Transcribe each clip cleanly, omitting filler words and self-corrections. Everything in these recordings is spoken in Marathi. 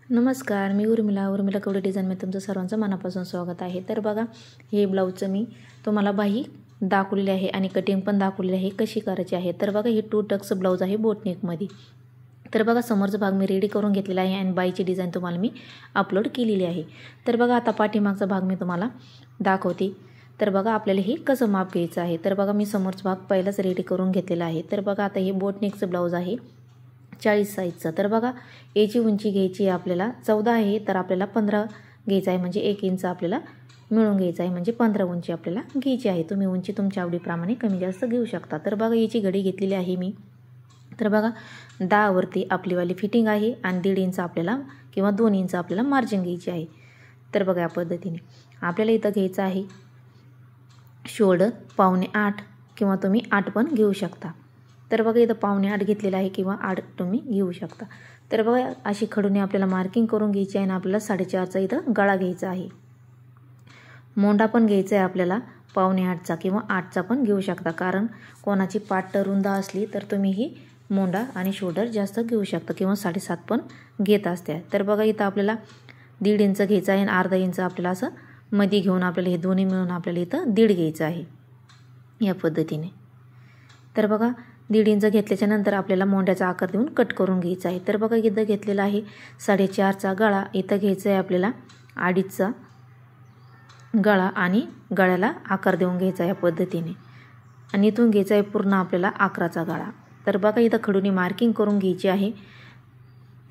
नमस्कार, मी उर्मिला कवडे डिझाईनमध्ये तुमचं सर्वांचं मनापासून स्वागत आहे। तर बघा, हे ब्लाऊजचं मी तुम्हाला बाही दाखवलेली आहे आणि कटिंग पण दाखवलेली आहे कशी करायची आहे। तर बघा, हे 2 टक्स ब्लाऊज आहे बोटनेकमध्ये। तर बघा, समोरचा भाग मी रेडी करून घेतलेला आहे आणि बाईची डिझाईन तुम्हाला मी अपलोड केलेली आहे। तर बघा, आता पाठीमागचा भाग मी तुम्हाला दाखवते। तर बघा, आपल्याला हे कसं माप घ्यायचं आहे। तर बघा, मी समोरचा भाग पहिलाच रेडी करून घेतलेला आहे। तर बघा, आता हे बोटनेकचं ब्लाऊज आहे 40 साईजचं। तर बघा, याची उंची घ्यायची आहे आपल्याला 14 आहे, तर आपल्याला 15 घ्यायचं आहे, म्हणजे 1 इंच आपल्याला मिळून घ्यायचं आहे, म्हणजे 15 उंची आपल्याला घ्यायची आहे। तुम्ही उंची तुमच्या आवडीप्रमाणे कमी जास्त घेऊ शकता। तर बघा, याची घडी घेतलेली आहे मी। तर बघा, 10 वरती आपलीवाली फिटिंग आहे आणि 1.5 इंच आपल्याला किंवा 2 इंच आपल्याला मार्जिन घ्यायची आहे। तर बघा, या पद्धतीने आपल्याला इथं घ्यायचं आहे शोल्डर 7.25 किंवा तुम्ही 8 पण घेऊ शकता। तर बघा, इथं 7.25 घेतलेला आहे किंवा 8 तुम्ही घेऊ शकता। तर बघा, अशी खडूने आपल्याला मार्किंग करून घ्यायची आहे आणि आपल्याला 4.5चा इथं गळा घ्यायचा आहे। मोंडा पण घ्यायचा आहे आपल्याला 7.25चा किंवा 8चा पण घेऊ शकता, कारण कोणाची पाठ रुंद असली तर तुम्ही ही मोंडा आणि शोल्डर जास्त घेऊ शकता किंवा 7.5 पण घेत असते। तर बघा, इथं आपल्याला 1.5 इंच घ्यायचं आहे आणि अर्धा इंच आपल्याला असं मध्ये घेऊन आपल्याला हे दोन्ही मिळून आपल्याला इथं 1.5 घ्यायचं आहे या पद्धतीने। तर बघा, 1.5 इंच घेतल्याच्या नंतर आपल्याला मोंड्याचा आकार देऊन कट करून घ्यायचा आहे। तर बघा, इथं घेतलेला आहे 4.5चा गळा, इथं घ्यायचा आहे आपल्याला 2.5चा गळा आणि गळ्याला आकार देऊन घ्यायचा या पद्धतीने आणि इथून घ्यायचा आहे पूर्ण आपल्याला 11चा गळा। तर बघा, इथं खडूनी मार्किंग करून घ्यायची आहे।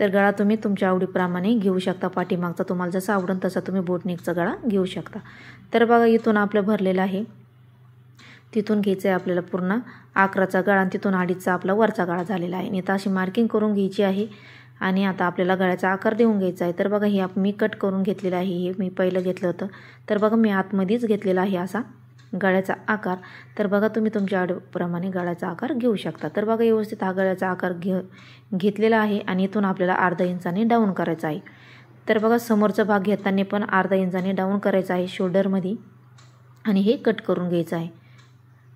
तर गळा तुम्ही तुमच्या आवडीप्रमाणे घेऊ शकता, पाठीमागचा तुम्हाला जसा आवडेल तसा तुम्ही बोटनेकचा गळा घेऊ शकता। तर बघा, इथून आपलं भरलेलं आहे, तिथून घ्यायचं आहे आपल्याला पूर्ण 11चा गळा आणि तिथून 2.5चा आपला वरचा गळा झालेला आहे। इथं अशी मार्किंग करून घ्यायची आहे आणि आता आपल्याला गळ्याचा आकार देऊन घ्यायचा आहे। तर बघा, हे मी कट करून घेतलेलं आहे, हे मी पहिलं घेतलं होतं। तर बघा, मी आतमध्येच घेतलेला आहे असा गळ्याचा आकार। तर बघा, तुम्ही तुमच्या आवडीप्रमाणे गळ्याचा आकार घेऊ शकता। तर बघा, व्यवस्थित हा गळ्याचा आकार घेतलेला आहे आणि इथून आपल्याला अर्धा इंचाने डाऊन करायचा आहे। तर बघा, समोरचा भाग घेताना पण अर्धा इंचाने डाऊन करायचा आहे शोल्डरमध्ये आणि हे कट करून घ्यायचं आहे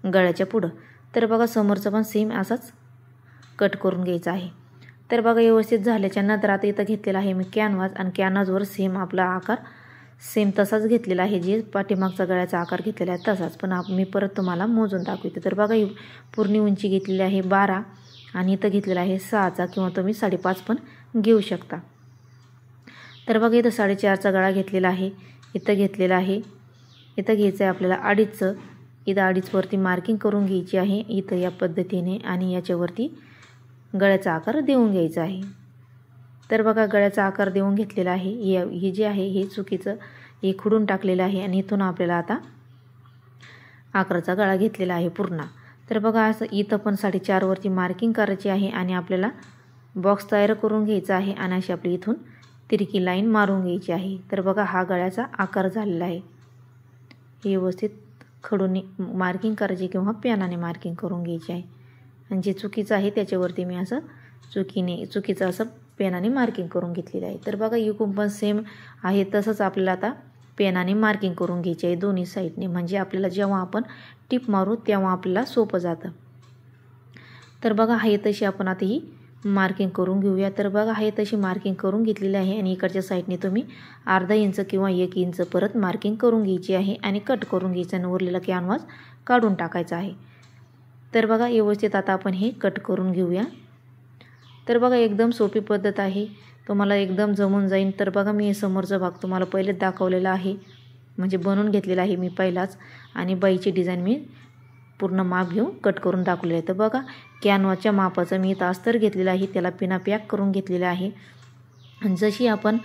गळ्याच्या पुढं। तर बघा, समोरचा पण सेम असाच कट करून घ्यायचा आहे। तर बघा, व्यवस्थित झाल्याच्या नंतर आता इथं घेतलेला आहे मी कॅनव्हास आणि कॅनव्हासवर सेम आपला आकार सेम तसाच घेतलेला आहे, जे पाठीमागचा गळ्याचा आकार घेतलेला आहे तसाच, पण मी परत तुम्हाला मोजून दाखवते। तर बघा, पूर्ण उंची घेतलेली आहे 12 आणि इथं घेतलेला आहे 6चा किंवा तुम्ही 5.5 पण घेऊ शकता। तर बघा, इथं 4.5चा गळा घेतलेला आहे, इथं घेतलेला आहे, इथं घ्यायचं आहे आपल्याला 2.5चं, इथं 2.5 वरती मार्किंग करून घ्यायची आहे इथं या पद्धतीने आणि याच्यावरती गळ्याचा आकार देऊन घ्यायचा आहे। तर बघा, गळ्याचा आकार देऊन घेतलेला आहे। हे जे आहे हे चुकीचं हे खुडून टाकलेलं आहे आणि इथून आपल्याला आता 11चा गळा घेतलेला आहे पूर्ण। तर बघा, असं इथं पण 4.5 वरती मार्किंग करायची आहे आणि आपल्याला बॉक्स तयार करून घ्यायचा आहे आणि अशी आपली इथून तिरकी लाईन मारून घ्यायची आहे। तर बघा, हा गळ्याचा आकार झालेला आहे। हे व्यवस्थित खडूने मार्किंग करायची किंवा पेनाने मार्किंग करून घ्यायची आहे आणि जे चुकीचं आहे त्याच्यावरती मी असं चुकीचं असं पेनाने मार्किंग करून घेतलेलं आहे। तर बघा, इकडून पण सेम आहे तसंच आपल्याला आता पेनाने मार्किंग करून घ्यायची आहे दोन्ही साईडने, म्हणजे आपल्याला जेव्हा आपण टिप मारू तेव्हा आपल्याला सोपं जातं। तर बघा, आहे तशी आपण आता ही मार्किंग करून घेऊया। तर बघा, आहे तशी मार्किंग करून घेतलेली आहे आणि इकडच्या साईडने तुम्ही अर्धा इंच किंवा 1 इंच परत मार्किंग करून घ्यायची आहे आणि कट करून घ्यायचं आणि उरलेला कॅनव्हास काढून टाकायचा आहे। तर बघा, व्यवस्थित आता आपण हे कट करून घेऊया। तर बघा, एकदम सोपी पद्धत आहे, तुम्हाला एकदम जमून जाईल। तर बघा, मी समोरचा भाग तुम्हाला पहिलेच दाखवलेला आहे, म्हणजे बनवून घेतलेला आहे मी पहिलाच आणि बाईची डिझाईन मी पूर्ण माप घेऊन कट करून दाखवलेलं आहे। तर बघा, कॅनव्हासच्या मापाचं मी इथं अस्तर घेतलेलं आहे, त्याला पिना पॅक करून घेतलेलं आहे आणि जशी आपण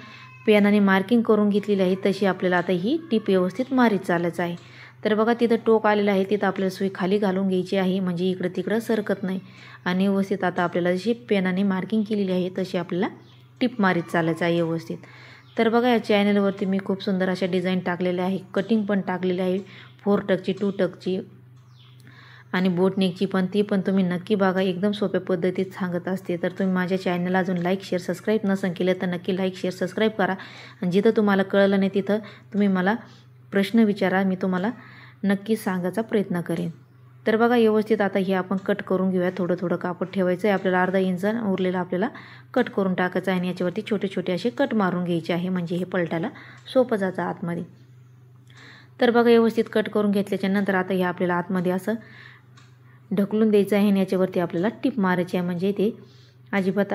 पेनाने मार्किंग करून घेतलेली आहे तशी आपल्याला आता ही टिप व्यवस्थित मारीत चालायचं आहे। तर बघा, तिथं टोक आलेलं आहे, तिथं आपल्याला सुई खाली घालून घ्यायची आहे, म्हणजे इकडं तिकडं सरकत नाही आणि व्यवस्थित आता आपल्याला जशी पेनाने मार्किंग केलेली आहे तशी आपल्याला टिप मारीत चालायचं आहे व्यवस्थित। तर बघा, या चॅनलवरती मी खूप सुंदर अशा डिझाईन टाकलेल्या आहे, कटिंग पण टाकलेली आहे 4 टक्सची 2 टक्सची आणि बोटनेकची पण, ती पण तुम्ही नक्की बघा, एकदम सोप्या पद्धतीत सांगत असते। तर तुम्ही माझ्या चॅनलला अजून लाईक शेअर सबस्क्राईब नसेल केलं तर नक्की लाईक शेअर सबस्क्राईब करा आणि जिथं तुम्हाला कळलं नाही तिथं तुम्ही मला प्रश्न विचारा, मी तुम्हाला नक्की सांगायचा प्रयत्न करेन। तर बघा व्यवस्थित आता हे आपण कट करून घेऊया. थोडं थोडं कापड ठेवायचं आहे आपल्याला, अर्धा इंच उरलेला आपल्याला कट करून टाकायचं आहे आणि याच्यावरती छोटे छोटे असे कट मारून घ्यायचे आहे, म्हणजे हे पलटायला सोपं जातं आतमध्ये. तर बघा व्यवस्थित कट करून घेतल्याच्या नंतर आता हे आपल्याला आतमध्ये असं ढकलून द्यायचं आहे आणि याच्यावरती आपल्याला टिप मारायची आहे, म्हणजे ते अजिबात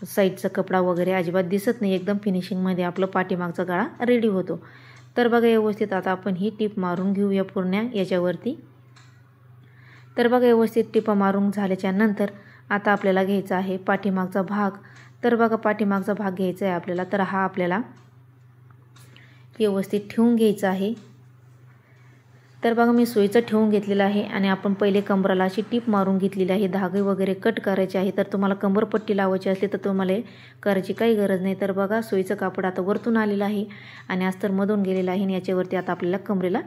साईडचा कपडा वगैरे अजिबात दिसत नाही, एकदम फिनिशिंगमध्ये आपलं पाठीमागचा गळा रेडी होतो. तर बघा व्यवस्थित आता आपण ही टिप मारून घेऊया पूर्ण याच्यावरती. तर बघा व्यवस्थित टिपा मारून झाल्याच्या नंतर आता आपल्याला घ्यायचा आहे पाठीमागचा भाग. तर बघा पाठीमागचा भाग घ्यायचा आहे आपल्याला. तर हा आपल्याला व्यवस्थित ठेवून घ्यायचा आहे. तर बघा मी सुईचं ठेवून घेतलेलं आहे आणि आपण पहिले कंबराला अशी टीप मारून घेतलेली आहे. धागे वगैरे कट करायचे आहे. तर तुम्हाला कंबरपट्टी लावायची असली तर तुम्हाला करायची काही गरज नाही. तर बघा सुईचं कापड आता वरतून आलेलं आहे आणि अस्तर मधून गेलेलं आहे आणि याच्यावरती आता आपल्याला कमरेला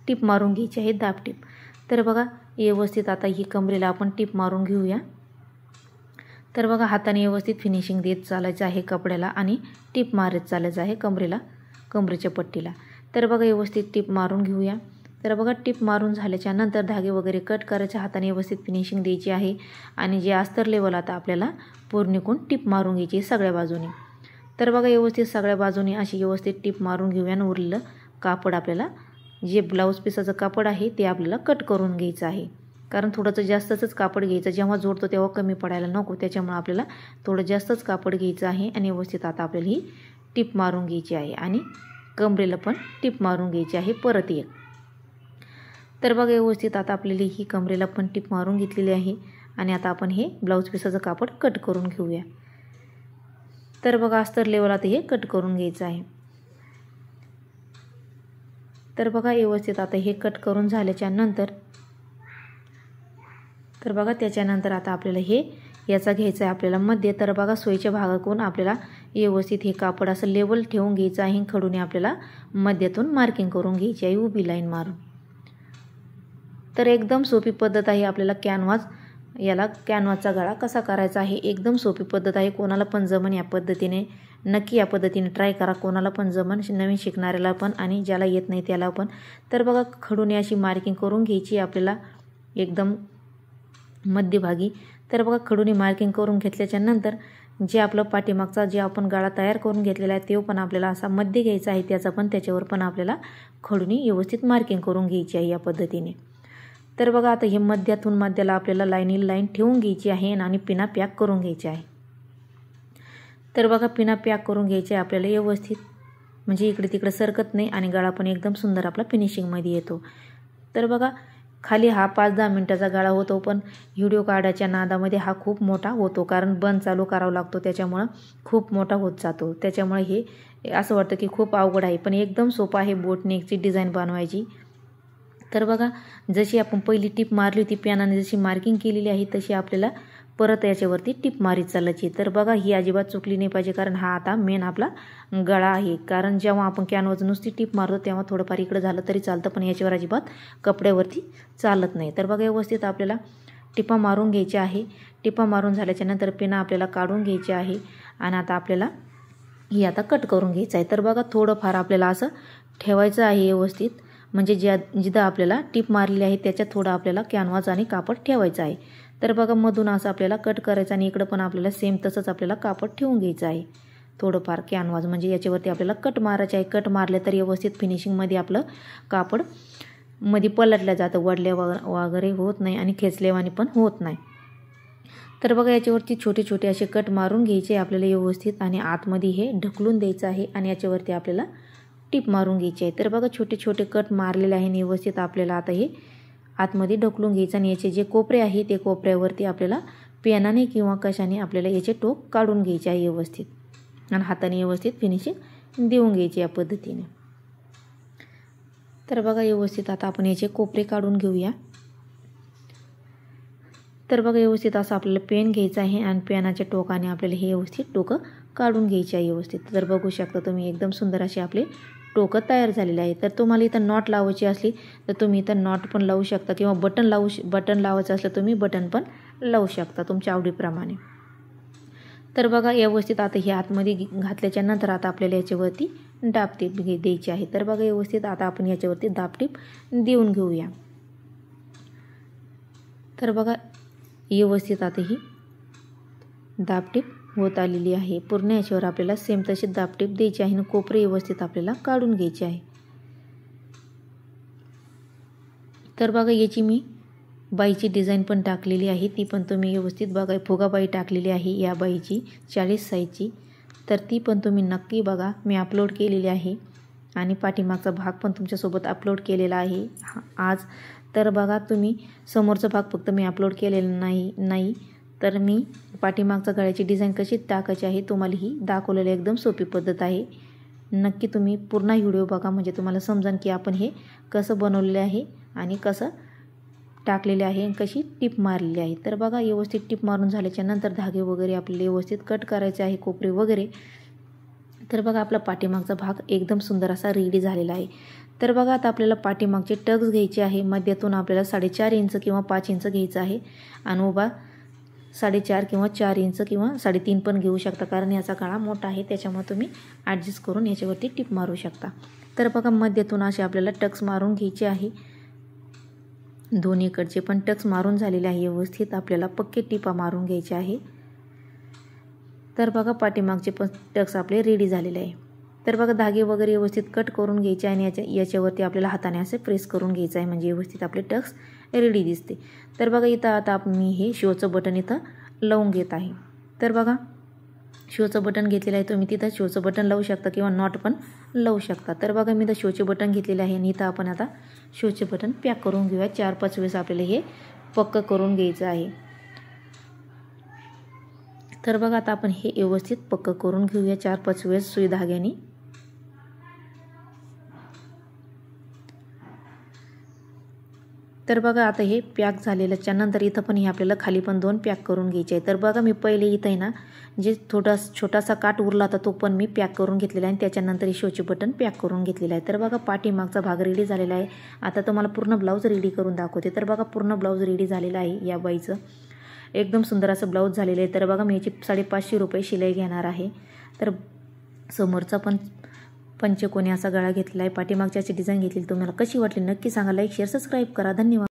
टीप मारून घ्यायची आहे, दाब टीप. तर बघा व्यवस्थित आता ही कमरेला आपण टीप मारून घेऊया. तर बघा हाताने व्यवस्थित फिनिशिंग देत चालायचं आहे कपड्याला आणि टीप मारत चालायचं आहे कमरेच्या पट्टीला. तर बघा व्यवस्थित टीप मारून घेऊया. तर बघा टीप मारून झाल्याच्या नंतर धागे वगैरे कट करायचे, हाताने व्यवस्थित फिनिशिंग द्यायची आहे आणि जे अस्तर लेवल आता आपल्याला पूर्णिकून टीप मारून घ्यायची सगळ्या बाजूने. तर बघा व्यवस्थित सगळ्या बाजूने अशी व्यवस्थित टीप मारून घेऊया आणि उरलेलं कापड आपल्याला जे ब्लाऊज पीसाचं कापड आहे ते आपल्याला कट करून घ्यायचं आहे, कारण थोडंसं जास्तच कापड घ्यायचं, जेव्हा जोडतो तेव्हा कमी पडायला नको, त्याच्यामुळे आपल्याला थोडं जास्तच कापड घ्यायचं आहे आणि व्यवस्थित आता आपल्याला ही टीप मारून घ्यायची आहे आणि कमरेला पण टीप मारून घ्यायची आहे परत एक. तर बघा व्यवस्थित आता आपल्याला ही कमरेला पण टीप मारून घेतलेली आहे आणि आता आपण हे ब्लाऊज पीसाचं कापड कट करून घेऊया. तर बघा अस्तर लेवल आता हे कट करून घ्यायचं आहे. तर बघा व्यवस्थित आता हे कट करून झाल्याच्या नंतर तर बघा त्याच्यानंतर आता आपल्याला हे याचा घ्यायचा आहे आपल्याला मध्ये. तर बघा सोयीच्या भागाकडून आपल्याला व्यवस्थित हे कापड असं लेवल ठेवून घ्यायचं आहे. खडूने आपल्याला मध्यातून मार्किंग करून घ्यायची आहे उभी लाईन मारून. तर एकदम सोपी पद्धत आहे आपल्याला कॅनव्हासचा गळा कसा करायचा आहे. एकदम सोपी पद्धत आहे, कोणाला पण जमन या पद्धतीने. नक्की या पद्धतीने ट्राय करा, कोणाला पण जमन, नवीन शिकणाऱ्याला पण आणि ज्याला येत नाही त्याला पण. तर बघा खडूने अशी मार्किंग करून घ्यायची आपल्याला एकदम मध्यभागी. तर बघा खडूने मार्किंग करून घेतल्याच्या नंतर जे आपलं पाठीमागचा जे आपण गळा तयार करून घेतलेला आहे तो पण आपल्याला असा मध्ये घ्यायचा आहे, त्याच्यावर पण आपल्याला खडूने व्यवस्थित मार्किंग करून घ्यायची आहे या पद्धतीने. तर बघा आता हे मध्यातून मध्याला आपल्याला लाईन ठेवून घ्यायची आहे आणि पिना पॅक करून घ्यायची आहे. तर बघा पिना पॅक करून घ्यायची आहे आपल्याला व्यवस्थित, म्हणजे इकडे तिकडे सरकत नाही आणि गळा पण एकदम सुंदर आपला फिनिशिंगमध्ये येतो. तर बघा खाली हा 5-10 मिनिटाचा गळा होतो, पण व्हिडिओ काढायच्या नादामध्ये हा खूप मोठा होतो, कारण बंद चालू करावा लागतो, त्याच्यामुळं खूप मोठा होत जातो. त्याच्यामुळे हे असं वाटतं की खूप अवघड आहे, पण एकदम सोपं आहे बोटनेकची डिझाईन बनवायची. तर बघा जशी आपण पहिली टीप मारली होती पेनाने, जशी मार्किंग केलेली आहे तशी आपल्याला परत याच्यावरती टीप मारीत चालायची. तर बघा ही अजिबात चुकली नाही पाहिजे, कारण हा आता मेन आपला गळा आहे. कारण जेव्हा आपण कॅनव्हास नुसती टीप मारतो तेव्हा थोडंफार इकडे झालं तरी चालतं, पण याच्यावर अजिबात कपड्यावरती चालत नाही. तर बघा व्यवस्थित आपल्याला टिपा मारून घ्यायची आहे. टिपा मारून झाल्याच्या नंतर पेना आपल्याला काढून घ्यायची आहे आणि आता आपल्याला ही आता कट करून घ्यायचं आहे. तर बघा थोडंफार आपल्याला असं ठेवायचं आहे व्यवस्थित, म्हणजे जिथं आपल्याला टीप मारलेली आहे त्याच्यात थोडं आपल्याला कॅनव्हास आणि कापड ठेवायचं आहे. तर बघा मधून असं आपल्याला कट करायचं आणि इकडं पण आपल्याला सेम तसंच आपल्याला कापड ठेवून घ्यायचं आहे थोडंफार कॅनव्हास, म्हणजे याच्यावरती आपल्याला कट मारायचे आहे. कट मारले तर व्यवस्थित फिनिशिंगमध्ये आपलं कापड मध्ये पलटल्या जातं, वडल्या वगैरे होत नाही आणि खेचलेवानी पण होत नाही. तर बघा याच्यावरती छोटे छोटे असे कट मारून घ्यायचे आपल्याला व्यवस्थित आणि आतमध्ये हे ढकलून द्यायचं आहे आणि याच्यावरती आपल्याला टीप मारून घ्यायची आहे. तर बघा छोटे छोटे कट मारलेले आहे व्यवस्थित आपल्याला आता हे आतमध्ये ढकलून घ्यायचं आणि याचे जे कोपरे आहे ते कोपऱ्यावरती आपल्याला पेनाने किंवा कशाने आपल्याला याचे टोक काढून घ्यायचे आहे व्यवस्थित आणि हाताने व्यवस्थित फिनिशिंग देऊन घ्यायची या पद्धतीने. तर बघा व्यवस्थित आता आपण याचे कोपरे काढून घेऊया. तर बघा व्यवस्थित असं आपल्याला पेन घ्यायचं आहे आणि पेनाच्या टोकाने आपल्याला हे व्यवस्थित टोकं काढून घ्यायची आहे व्यवस्थित. तर बघू शकता तुम्ही एकदम सुंदर असे आपले टोकं तयार झालेले आहे. तर तुम्हाला इथं नॉट लावायची असली तर तुम्ही इथं नॉट पण लावू शकता किंवा बटन लावायचं असलं तुम्ही बटन पण लावू शकता तुमच्या आवडीप्रमाणे. तर बघा व्यवस्थित आता हे आतमध्ये घातल्याच्या नंतर आता आपल्याला याच्यावरती दाबटीप द्यायची आहे. तर बघा व्यवस्थित आता आपण याच्यावरती दाबटीप देऊन घेऊया. तर बघा व्यवस्थित आता ही दाबटीप होत आलेली आहे। पूर्ण याच्यावर आपल्याला सेम तशी दाबटीप द्यायची आहे आणि कोपरे व्यवस्थित आपल्याला काढून घ्यायचे आहे। तर बघा याची मी बाईची डिझाईन पण टाकलेली आहे, ती पण तुम्ही व्यवस्थित बघा। फुगाबाई टाकलेली आहे या बाईची 40 साईजची, तर ती पण तुम्ही नक्की बघा। मी अपलोड केलेली आहे आणि पाठीमागचा भाग पण तुमच्यासोबत अपलोड केलेला आहे आज। तर बघा तुम्ही समोरचा भाग फक्त मी अपलोड केलेला नाही तर मी पाठीमागचा गळ्याची डिझाईन कशी टाकायची आहे तुम्हाला ही दाखवलेली एकदम सोपी पद्धत आहे। नक्की तुम्ही पूर्ण व्हिडिओ बघा, म्हणजे तुम्हाला समजेल की आपण हे कसं बनवलेले आहे आणि कसं टाकलेले आहे आणि कशी टिप मारलेली आहे। तर बघा व्यवस्थित टिप मारून झाल्याच्या नंतर धागे वगैरे आपल्याला व्यवस्थित कट करायचे आहे, कोपरे वगैरे। तर बघा आपला पाठीमागचा भाग एकदम सुंदर असा रेडी झालेला आहे। तर बघा आता आपल्याला पाठीमागचे टक्स घ्यायचे आहे। मध्यातून आपल्याला 4.5 इंच किंवा 5 इंच घ्यायचं आहे आणि उभा 4.5 किंवा 4 इंच किंवा 3.5 पण घेऊ शकता, कारण याचा गळा मोठा आहे त्याच्यामुळे तुम्ही ॲडजस्ट करून याच्यावरती टिप मारू शकता। तर बघा मध्यातून असे आपल्याला टक्स मारून घ्यायचे आहे। दोन्हीकडचे पण टक्स मारून झालेले आहे, व्यवस्थित आपल्याला पक्के टिपा मारून घ्यायचे आहे। तर बघा पाठीमागचे पण टक्स आपले रेडी झालेले आहे। तर बघा धागे वगैरे व्यवस्थित कट करून घ्यायचे आणि याच्यावरती आपल्याला हाताने असे प्रेस करून घ्यायचं आहे, म्हणजे व्यवस्थित आपले टक्स रेडी दिसते। तर बघा इथं आता मी हे शोचं बटन इथं लावून घेत आहे। तर बघा शोचं बटन घेतलेलं आहे, तुम्ही तिथं शोचं बटन लावू शकता किंवा नॉट पण लावू शकता। तर बघा मी इथं शोचे बटन घेतलेले आहे आणि इथं आपण आता शोचे बटन पॅक करून घेऊया। 4-5 वेळेस आपल्याला हे पक्क करून घ्यायचं आहे। तर बघा आता आपण हे व्यवस्थित पक्क करून घेऊया 4-5 वेळेस सुई धाग्याने। तर बघा आता हे पॅक झालेल्याच्या नंतर इथं पण हे आपल्याला खाली पण 2 पॅक करून घ्यायचे आहे। तर बघा मी पहिले इथं आहे ना जे छोटासा काट उरला होता तो पण मी पॅक करून घेतलेला आहे आणि त्याच्यानंतर हे शोचे बटन पॅक करून घेतलेला आहे। तर बघा पाठीमागचा भाग रेडी झालेला आहे। आता तुम्हाला पूर्ण ब्लाऊज रेडी करून दाखवते। तर बघा पूर्ण ब्लाऊज रेडी झालेला आहे या बाईचं, एकदम सुंदर असं ब्लाऊज झालेलं आहे। तर बघा मी याची 550 रुपये शिलाई घेणार आहे। तर समोरचा पण पंचकोनी असा गळा घेतलेला आहे, पाठीमागची अशी डिझाईन घेतली। तुम्हाला कशी वाटली नक्की सांगा, लाईक शेअर सबस्क्राईब करा। धन्यवाद।